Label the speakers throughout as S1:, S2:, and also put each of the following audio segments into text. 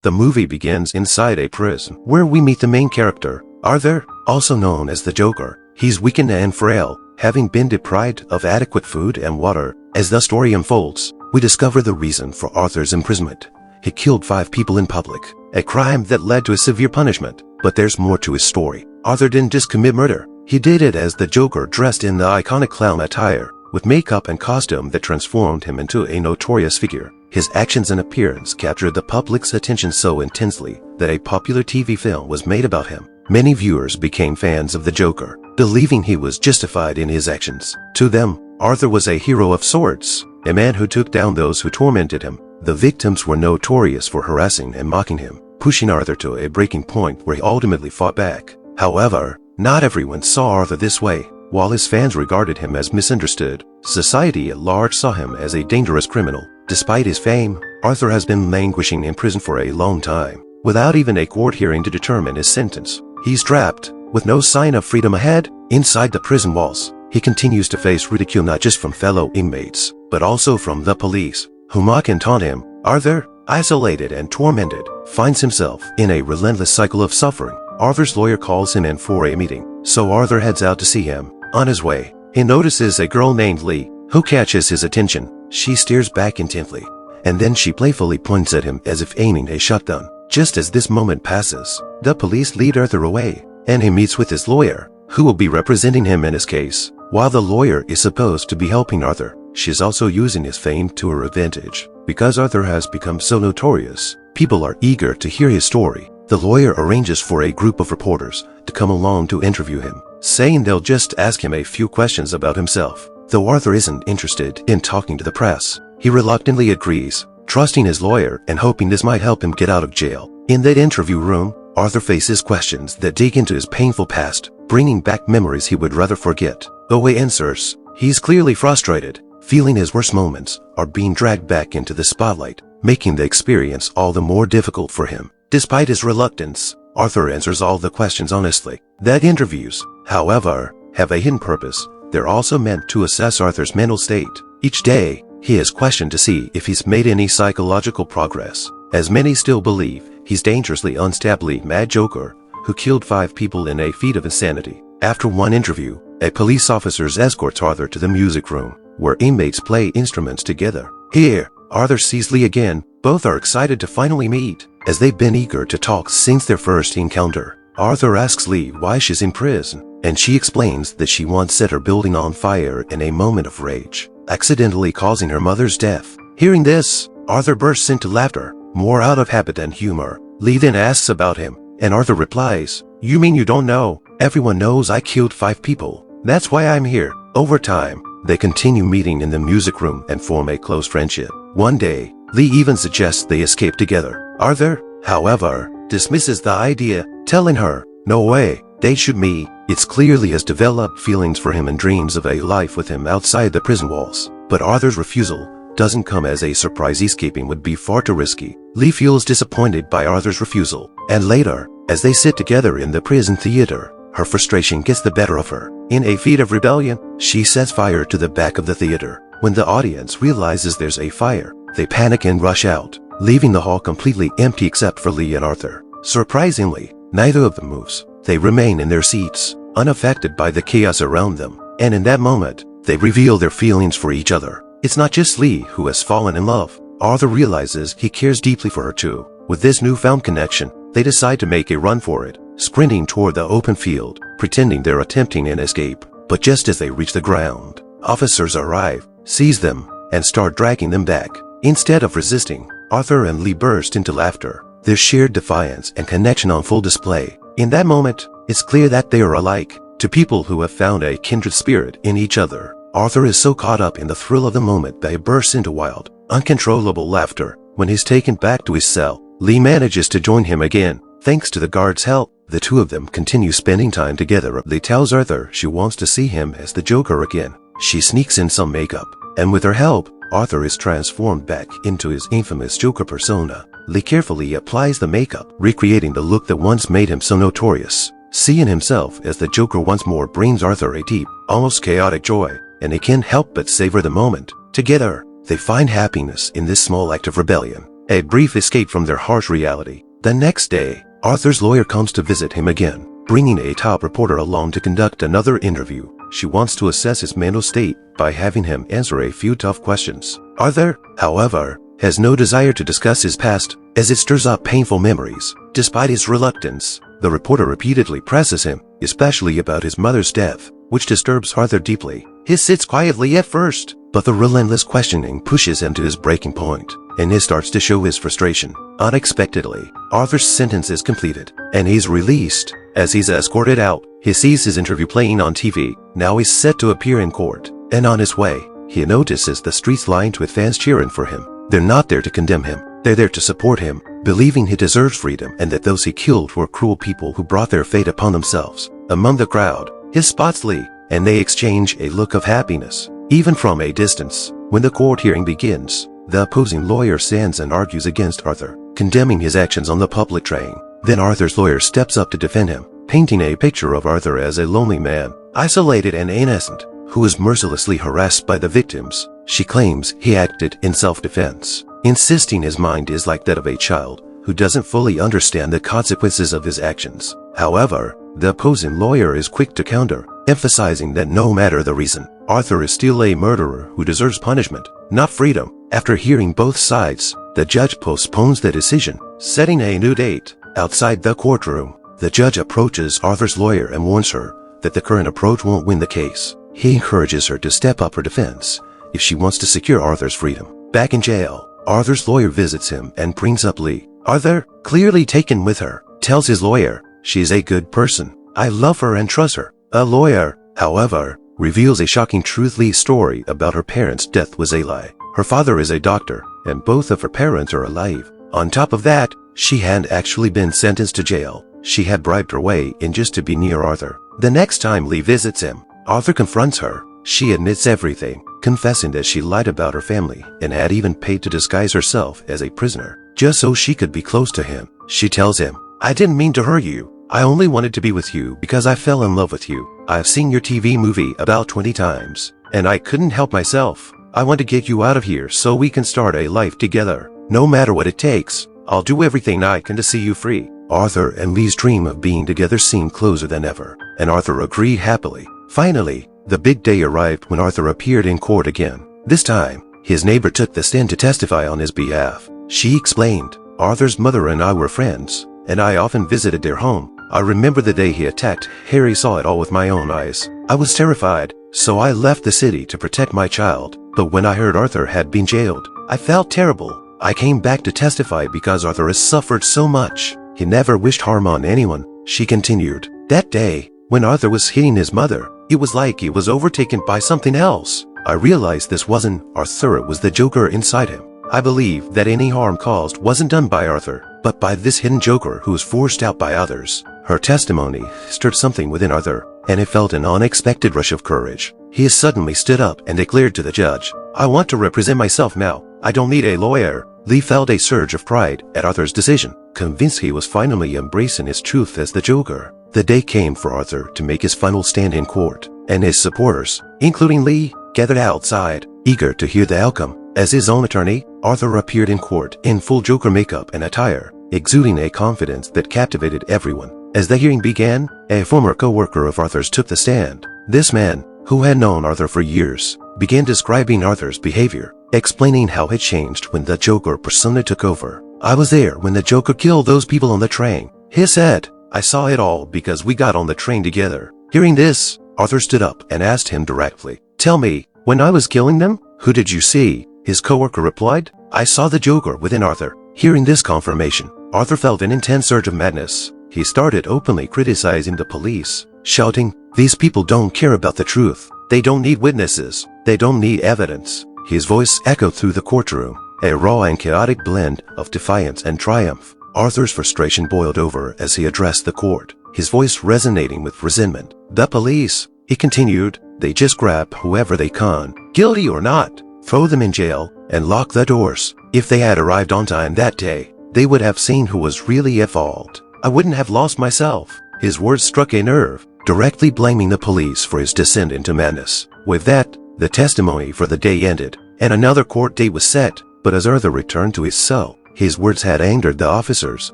S1: The movie begins inside a prison, where we meet the main character, Arthur, also known as the Joker. He's weakened and frail, having been deprived of adequate food and water. As the story unfolds, we discover the reason for Arthur's imprisonment. He killed 5 people in public, a crime that led to a severe punishment. But there's more to his story. Arthur didn't just commit murder. He did it as the Joker, dressed in the iconic clown attire, with makeup and costume that transformed him into a notorious figure. His actions and appearance captured the public's attention so intensely that a popular TV film was made about him. Many viewers became fans of the Joker, believing he was justified in his actions. To them, Arthur was a hero of sorts, a man who took down those who tormented him. The victims were notorious for harassing and mocking him, pushing Arthur to a breaking point where he ultimately fought back. However, not everyone saw Arthur this way. While his fans regarded him as misunderstood, society at large saw him as a dangerous criminal. Despite his fame, Arthur has been languishing in prison for a long time, without even a court hearing to determine his sentence. He's trapped, with no sign of freedom ahead, inside the prison walls. He continues to face ridicule not just from fellow inmates, but also from the police, who mock and taunt him. Arthur, isolated and tormented, finds himself in a relentless cycle of suffering. Arthur's lawyer calls him in for a meeting, so Arthur heads out to see him. On his way, he notices a girl named Lee, who catches his attention. She stares back intently, and then she playfully points at him as if aiming a shotgun. Just as this moment passes, the police lead Arthur away, and he meets with his lawyer, who will be representing him in his case. While the lawyer is supposed to be helping Arthur, she's also using his fame to her advantage. Because Arthur has become so notorious, people are eager to hear his story. The lawyer arranges for a group of reporters to come along to interview him, saying they'll just ask him a few questions about himself. Though Arthur isn't interested in talking to the press, he reluctantly agrees, trusting his lawyer and hoping this might help him get out of jail. In that interview room, Arthur faces questions that dig into his painful past, bringing back memories he would rather forget. Though he answers, he's clearly frustrated, feeling his worst moments are being dragged back into the spotlight, making the experience all the more difficult for him. Despite his reluctance, Arthur answers all the questions honestly. That interviews, however, have a hidden purpose. They're also meant to assess Arthur's mental state. Each day, he is questioned to see if he's made any psychological progress, as many still believe he's dangerously unstably mad Joker who killed 5 people in a feat of insanity. After one interview, a police officer escorts Arthur to the music room, where inmates play instruments together. Here, Arthur sees Lee again. Both are excited to finally meet, as they've been eager to talk since their first encounter. Arthur asks Lee why she's in prison, and she explains that she once set her building on fire in a moment of rage, accidentally causing her mother's death. Hearing this, Arthur bursts into laughter, more out of habit than humor. Lee then asks about him, and Arthur replies, "You mean you don't know? Everyone knows I killed 5 people. That's why I'm here." Over time, they continue meeting in the music room and form a close friendship. One day, Lee even suggests they escape together. Arthur, however, dismisses the idea, telling her, "No way, they should meet." It's clear Lee has developed feelings for him and dreams of a life with him outside the prison walls. But Arthur's refusal doesn't come as a surprise. Escaping would be far too risky. Lee feels disappointed by Arthur's refusal, and later, as they sit together in the prison theater, her frustration gets the better of her. In a feat of rebellion, she sets fire to the back of the theater. When the audience realizes there's a fire, they panic and rush out, leaving the hall completely empty except for Lee and Arthur. Surprisingly, neither of them moves. They remain in their seats, unaffected by the chaos around them. And in that moment, they reveal their feelings for each other. It's not just Lee who has fallen in love. Arthur realizes he cares deeply for her too. With this newfound connection, they decide to make a run for it, sprinting toward the open field, pretending they're attempting an escape. But just as they reach the ground, officers arrive, seize them, and start dragging them back. Instead of resisting, Arthur and Lee burst into laughter, their shared defiance and connection on full display. In that moment, it's clear that they are alike. To people who have found a kindred spirit in each other, Arthur is so caught up in the thrill of the moment that he bursts into wild, uncontrollable laughter. When he's taken back to his cell, Lee manages to join him again. Thanks to the guard's help, the two of them continue spending time together. Lee tells Arthur she wants to see him as the Joker again. She sneaks in some makeup, and with her help, Arthur is transformed back into his infamous Joker persona. Lee carefully applies the makeup, recreating the look that once made him so notorious. Seeing himself as the Joker once more brings Arthur a deep, almost chaotic joy, and he can't help but savor the moment. Together, they find happiness in this small act of rebellion. a brief escape from their harsh reality. The next day, Arthur's lawyer comes to visit him again, bringing a top reporter along to conduct another interview. She wants to assess his mental state by having him answer a few tough questions. Arthur, however, has no desire to discuss his past, as it stirs up painful memories. Despite his reluctance, the reporter repeatedly presses him, especially about his mother's death, which disturbs Arthur deeply. He sits quietly at first, but the relentless questioning pushes him to his breaking point, and he starts to show his frustration. Unexpectedly, Arthur's sentence is completed, and he's released. As he's escorted out, he sees his interview playing on TV. Now he's set to appear in court, and on his way, he notices the streets lined with fans cheering for him. They're not there to condemn him. They're there to support him, believing he deserves freedom and that those he killed were cruel people who brought their fate upon themselves. Among the crowd, he spots Lee, and they exchange a look of happiness, even from a distance. When the court hearing begins, the opposing lawyer stands and argues against Arthur, condemning his actions on the public train. Then Arthur's lawyer steps up to defend him, painting a picture of Arthur as a lonely man, isolated and innocent, who is mercilessly harassed by the victims. She claims he acted in self-defense, insisting his mind is like that of a child who doesn't fully understand the consequences of his actions. However, the opposing lawyer is quick to counter, emphasizing that no matter the reason, Arthur is still a murderer who deserves punishment, not freedom. After hearing both sides, the judge postpones the decision, setting a new date. Outside the courtroom, the judge approaches Arthur's lawyer and warns her that the current approach won't win the case. He encourages her to step up her defense if she wants to secure Arthur's freedom. Back in jail, Arthur's lawyer visits him and brings up Lee. Arthur, clearly taken with her, tells his lawyer, "She's a good person. I love her and trust her." A lawyer, however, reveals a shocking truth. Lee's story about her parents' death was a lie. Her father is a doctor, and both of her parents are alive. On top of that, she hadn't actually been sentenced to jail. She had bribed her way in just to be near Arthur. The next time Lee visits him, Arthur confronts her. She admits everything, confessing that she lied about her family and had even paid to disguise herself as a prisoner, just so she could be close to him. She tells him, "I didn't mean to hurt you. I only wanted to be with you because I fell in love with you. I've seen your TV movie about 20 times, and I couldn't help myself. I want to get you out of here so we can start a life together. No matter what it takes, I'll do everything I can to see you free." Arthur and Lee's dream of being together seemed closer than ever, and Arthur agreed happily. Finally, the big day arrived when Arthur appeared in court again. This time, his neighbor took the stand to testify on his behalf. She explained, "Arthur's mother and I were friends, and I often visited their home. I remember the day he attacked Harry, saw it all with my own eyes. I was terrified, so I left the city to protect my child. But when I heard Arthur had been jailed, I felt terrible. I came back to testify because Arthur has suffered so much. He never wished harm on anyone." She continued, "That day, when Arthur was hitting his mother, it was like he was overtaken by something else. I realized this wasn't Arthur, it was the Joker inside him. I believe that any harm caused wasn't done by Arthur, but by this hidden Joker who was forced out by others." Her testimony stirred something within Arthur, and he felt an unexpected rush of courage. He suddenly stood up and declared to the judge, "I want to represent myself now. I don't need a lawyer." Lee felt a surge of pride at Arthur's decision, convinced he was finally embracing his truth as the Joker. The day came for Arthur to make his final stand in court, and his supporters, including Lee, gathered outside, eager to hear the outcome. As his own attorney, Arthur appeared in court in full Joker makeup and attire, exuding a confidence that captivated everyone. As the hearing began, a former co-worker of Arthur's took the stand. This man, who had known Arthur for years, began describing Arthur's behavior, explaining how it changed when the Joker persona took over. "I was there when the Joker killed those people on the train," he said. "I saw it all because we got on the train together." Hearing this, Arthur stood up and asked him directly, "Tell me, when I was killing them, who did you see?" His co-worker replied, "I saw the Joker within Arthur." Hearing this confirmation, Arthur felt an intense surge of madness. He started openly criticizing the police, shouting, "These people don't care about the truth. They don't need witnesses. They don't need evidence." His voice echoed through the courtroom, a raw and chaotic blend of defiance and triumph. Arthur's frustration boiled over as he addressed the court, his voice resonating with resentment. "The police," he continued, "they just grab whoever they can, guilty or not, throw them in jail, and lock the doors. If they had arrived on time that day, they would have seen who was really at fault. I wouldn't have lost myself." His words struck a nerve, directly blaming the police for his descent into madness. With that, the testimony for the day ended, and another court date was set. But as Arthur returned to his cell, His words had angered the officers.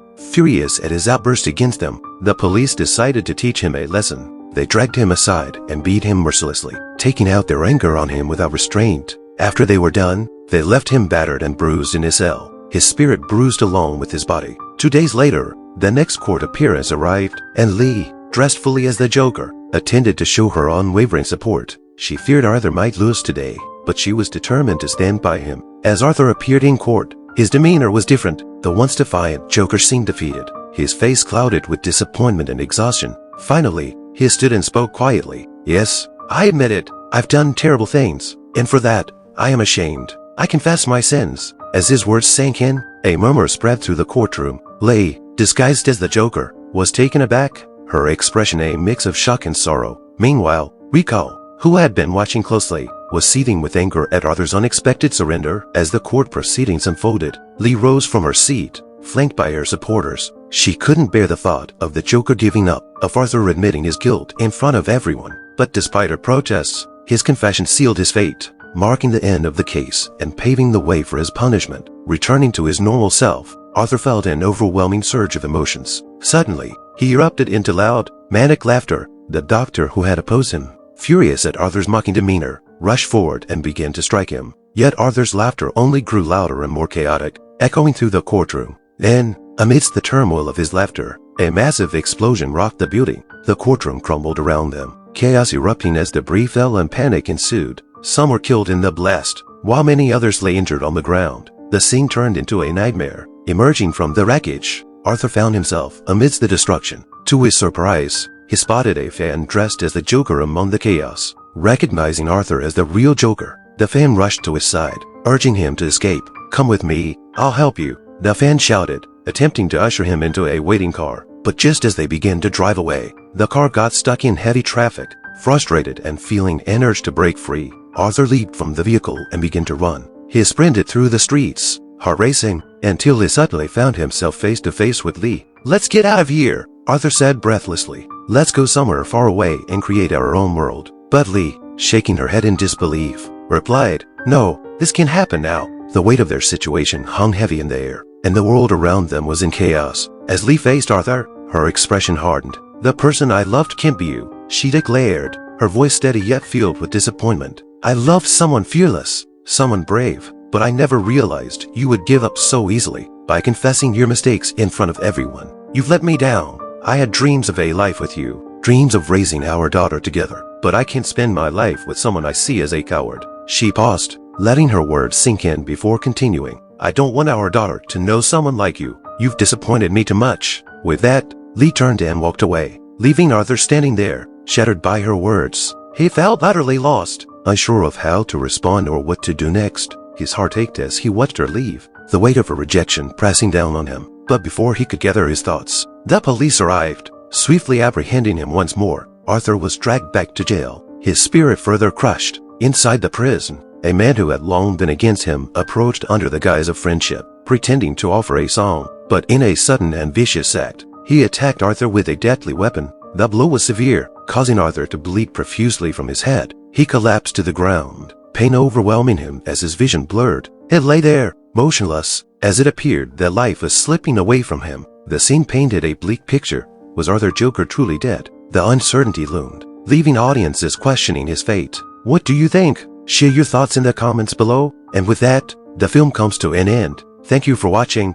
S1: Furious at his outburst against them, the police decided to teach him a lesson. They dragged him aside and beat him mercilessly, taking out their anger on him without restraint. After they were done, they left him battered and bruised in his cell, his spirit bruised along with his body. 2 days later, the next court appearance arrived, and Lee, dressed fully as the Joker, attended to show her unwavering support. She feared Arthur might lose today, but she was determined to stand by him. As Arthur appeared in court, his demeanor was different. The once defiant Joker seemed defeated, his face clouded with disappointment and exhaustion. Finally, he stood and spoke quietly. "Yes, I admit it. I've done terrible things, and for that, I am ashamed. I confess my sins." As his words sank in, a murmur spread through the courtroom. Lee, disguised as the Joker, was taken aback, her expression a mix of shock and sorrow. Meanwhile, Rico, who had been watching closely, was seething with anger at Arthur's unexpected surrender. As the court proceedings unfolded, Lee rose from her seat, flanked by her supporters. She couldn't bear the thought of the Joker giving up, of Arthur admitting his guilt in front of everyone. But despite her protests, his confession sealed his fate, marking the end of the case and paving the way for his punishment. Returning to his normal self, Arthur felt an overwhelming surge of emotions. Suddenly, he erupted into loud, manic laughter. The doctor who had opposed him, furious at Arthur's mocking demeanor, rushed forward and began to strike him. Yet Arthur's laughter only grew louder and more chaotic, echoing through the courtroom. Then, amidst the turmoil of his laughter, a massive explosion rocked the building. The courtroom crumbled around them, chaos erupting as debris fell and panic ensued. Some were killed in the blast, while many others lay injured on the ground. The scene turned into a nightmare. Emerging from the wreckage, Arthur found himself amidst the destruction. To his surprise, he spotted a fan dressed as the Joker among the chaos. Recognizing Arthur as the real Joker, the fan rushed to his side, urging him to escape. "Come with me, I'll help you," the fan shouted, attempting to usher him into a waiting car. But just as they began to drive away, the car got stuck in heavy traffic. Frustrated and feeling an urge to break free, Arthur leaped from the vehicle and began to run. He sprinted through the streets, heart racing, until he suddenly found himself face to face with Lee. "Let's get out of here," Arthur said breathlessly. "Let's go somewhere far away and create our own world." But Lee, shaking her head in disbelief, replied, "No, this can't happen now." The weight of their situation hung heavy in the air, and the world around them was in chaos. As Lee faced Arthur, her expression hardened. "The person I loved can't be you," she declared, her voice steady yet filled with disappointment. "I loved someone fearless, someone brave, but I never realized you would give up so easily by confessing your mistakes in front of everyone. You've let me down. I had dreams of a life with you, dreams of raising our daughter together, but I can't spend my life with someone I see as a coward." She paused, letting her words sink in before continuing. "I don't want our daughter to know someone like you. You've disappointed me too much." With that, Lee turned and walked away, leaving Arthur standing there, shattered by her words. He felt utterly lost, unsure of how to respond or what to do next. His heart ached as he watched her leave, the weight of her rejection pressing down on him. But before he could gather his thoughts, the police arrived, swiftly apprehending him once more. Arthur was dragged back to jail, his spirit further crushed. Inside the prison, a man who had long been against him approached under the guise of friendship, pretending to offer a song. But in a sudden and vicious act, he attacked Arthur with a deadly weapon. The blow was severe, causing Arthur to bleed profusely from his head. He collapsed to the ground, pain overwhelming him as his vision blurred. He lay there, motionless, as it appeared that life was slipping away from him. The scene painted a bleak picture. Was Arthur Joker truly dead? The uncertainty loomed, leaving audiences questioning his fate. What do you think? Share your thoughts in the comments below. And with that, the film comes to an end. Thank you for watching.